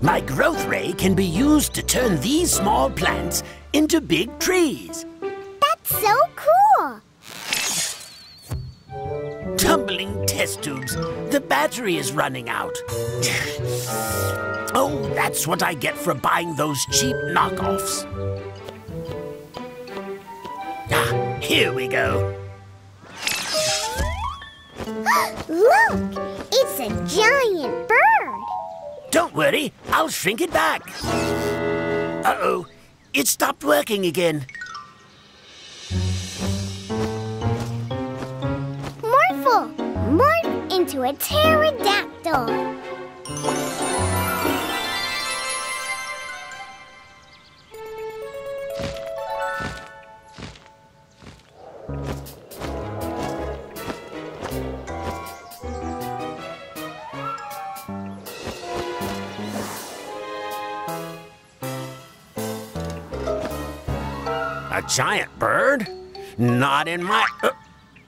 My growth ray can be used to turn these small plants into big trees. That's so cool! Tumbling test tubes. The battery is running out. Oh, that's what I get for buying those cheap knockoffs. Ah, here we go. Look! It's a giant bird! Don't worry, I'll shrink it back. Uh-oh, it stopped working again. Morphle! Morph into a pterodactyl! A giant bird? Not in my...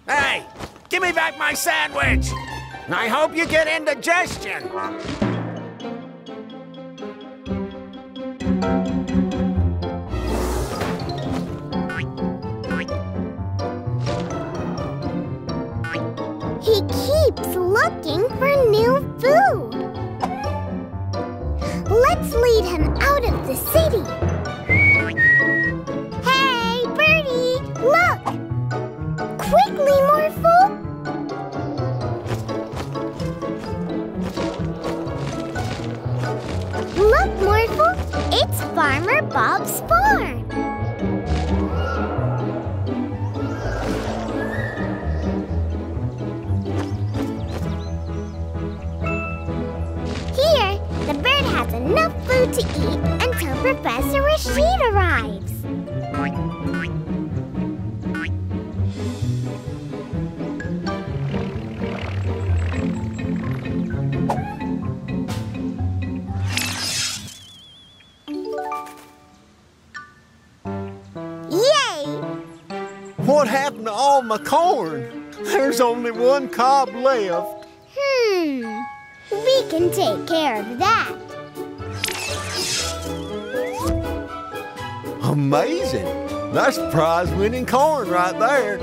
Hey, give me back my sandwich! I hope you get indigestion. He keeps looking for new food. Let's lead him out of the city. Hey, Birdie, look! Quickly, Morphle! Look, Morphle, it's Farmer Bob's farm. Here, the bird has enough food to eat until Professor Rashid arrives. Yay! What happened to all my corn? There's only one cob left. We can take care of that. Amazing. That's prize-winning corn right there.